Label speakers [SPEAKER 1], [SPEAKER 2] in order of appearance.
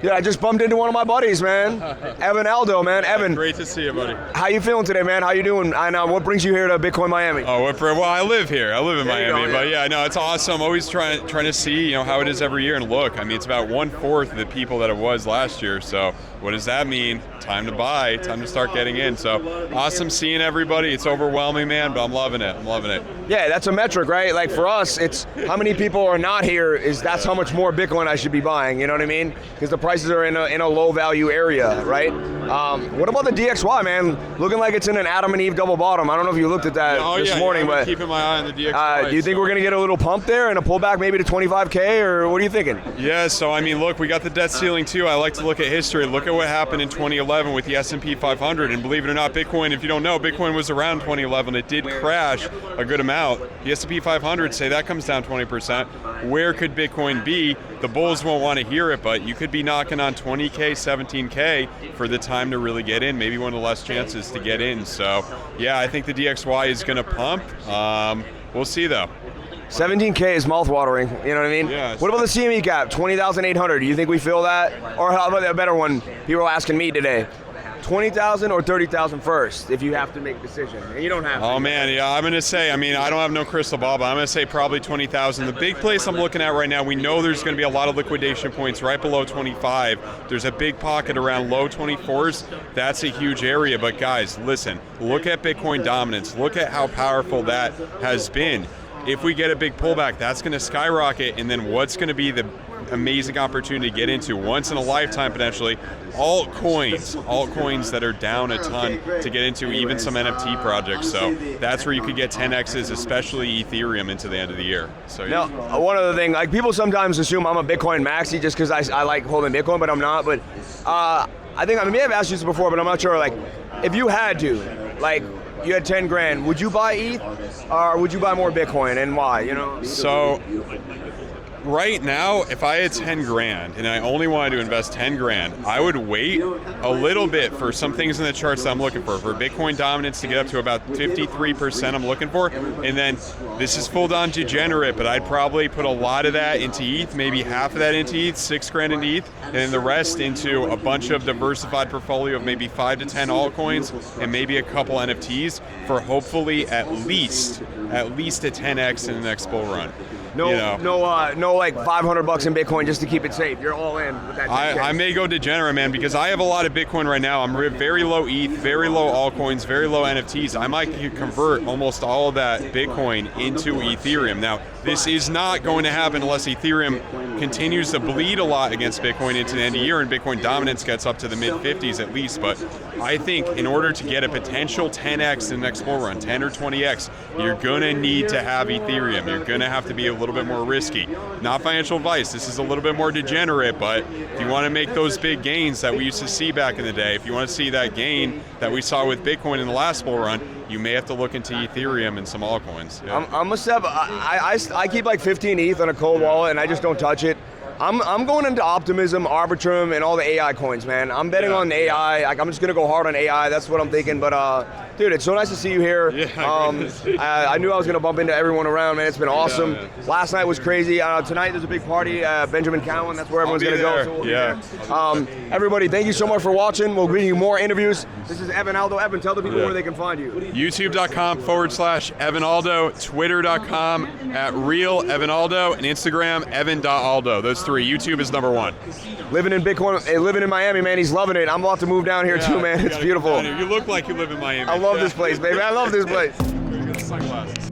[SPEAKER 1] Yeah, I just bumped into one of my buddies, man. Evan Aldo, man. Evan.
[SPEAKER 2] Great to see you, buddy.
[SPEAKER 1] How you feeling today, man? How you doing? I know. What brings you here to Bitcoin Miami?
[SPEAKER 2] Oh, well, I live here. I live in
[SPEAKER 1] There you
[SPEAKER 2] Miami,
[SPEAKER 1] go,
[SPEAKER 2] but yeah, no, it's awesome. Always trying to see, how it is every year. And look, I mean, it's about 1/4 of the people that it was last year. So what does that mean? Time to buy. Time to start getting in. So awesome seeing everybody. It's overwhelming, man, but I'm loving it. I'm loving it.
[SPEAKER 1] Yeah, that's a metric, right? Like for us, it's how many people are not here. That's how much more Bitcoin I should be buying. You know what I mean? Because the prices are in a low value area, right? What about the DXY, man? Looking like it's in an Adam and Eve double bottom. I don't know if you looked at that this morning,
[SPEAKER 2] I'm
[SPEAKER 1] but
[SPEAKER 2] keeping my eye on the DXY.
[SPEAKER 1] do you think we're gonna get a little pump there and a pullback maybe to 25K, or what are you thinking?
[SPEAKER 2] Yeah, so I mean, look, we got the debt ceiling too. I like to look at history. Look at what happened in 2011 with the S&P 500, and believe it or not, Bitcoin, if you don't know, Bitcoin was around 2011. It did crash a good amount. The S&P 500, say that comes down 20%. Where could Bitcoin be? The bulls won't want to hear it, but you could be knocking on 20K, 17K for the time to really get in. Maybe one of the less chances to get in. So, yeah, I think the DXY is going to pump. We'll see, though.
[SPEAKER 1] 17K is mouthwatering, you know what I mean?
[SPEAKER 2] Yeah,
[SPEAKER 1] what about the CME cap, 20,800? Do you think we feel that? Or how about a better one? People are asking me today. 20,000 or 30,000 first, if you have to make a decision. And you don't have to.
[SPEAKER 2] Oh man, yeah, I'm gonna say, I mean, I don't have no crystal ball, but I'm gonna say probably 20,000. The big place I'm looking at right now, we know there's gonna be a lot of liquidation points right below 25. There's a big pocket around low 24s. That's a huge area, but guys, listen, look at Bitcoin dominance. Look at how powerful that has been. If we get a big pullback, that's gonna skyrocket, and then what's gonna be the amazing opportunity to get into once in a lifetime potentially, altcoins that are down a ton to get into, even some NFT projects. So that's where you could get 10x's, especially Ethereum, into the end of the year. So yeah.
[SPEAKER 1] Now, one other thing, like people sometimes assume I'm a Bitcoin maxi just because I like holding Bitcoin, but I'm not. But I think I may have asked you this before, but I'm not sure. Like, if you had to, like, you had 10 grand, would you buy ETH or would you buy more Bitcoin, and why?
[SPEAKER 2] So right now, if I had 10 grand and I only wanted to invest 10 grand, I would wait a little bit for some things in the charts that I'm looking for Bitcoin dominance to get up to about 53% I'm looking for. And then this is full on degenerate, but I'd probably put a lot of that into ETH, maybe half of that into ETH, 6 grand into ETH, and then the rest into a bunch of diversified portfolio of maybe 5 to 10 altcoins and maybe a couple NFTs for hopefully at least a 10x in the next bull run.
[SPEAKER 1] No, like $500 in Bitcoin just to keep it safe. You're all in with that.
[SPEAKER 2] I may go degenerate, man, because I have a lot of Bitcoin right now. I'm very low ETH, very low altcoins, very low NFTs. I might convert almost all of that Bitcoin into Ethereum. Now, this is not going to happen unless Ethereum continues to bleed a lot against Bitcoin into the end of the year and Bitcoin dominance gets up to the mid-50s at least. But I think in order to get a potential 10x in the next bull run, 10 or 20x, you're going to need to have Ethereum. You're going to have to be a little bit more risky. Not financial advice. This is a little bit more degenerate, but if you want to make those big gains that we used to see back in the day, if you want to see that gain that we saw with Bitcoin in the last bull run, you may have to look into Ethereum and some altcoins. Yeah.
[SPEAKER 1] I'm a step. I keep like 15 ETH on a cold wallet and I just don't touch it. I'm going into Optimism, Arbitrum, and all the AI coins, man. I'm betting on AI. Like, I'm just gonna go hard on AI. That's what I'm thinking. But dude, it's so nice to see you here.
[SPEAKER 2] Yeah,
[SPEAKER 1] I knew I was gonna bump into everyone around, man. It's been awesome.
[SPEAKER 2] Yeah,
[SPEAKER 1] Last night was crazy. Tonight there's a big party. Benjamin Cowan. That's where everyone's gonna go. So we'll be there. Everybody, thank you so much for watching. We'll bring you more interviews. This is Evan Aldo. Evan, tell the people where they can find you.
[SPEAKER 2] YouTube.com/Evan Aldo, Twitter.com @RealEvanAldo, and Instagram Evan.Aldo. Those three. YouTube is number 1.
[SPEAKER 1] Living in Bitcoin, living in Miami, man. He's loving it. I'm about to move down here too, man. It's beautiful.
[SPEAKER 2] You look like you live in Miami.
[SPEAKER 1] I love this place, baby. I love this place.
[SPEAKER 2] Sunglasses.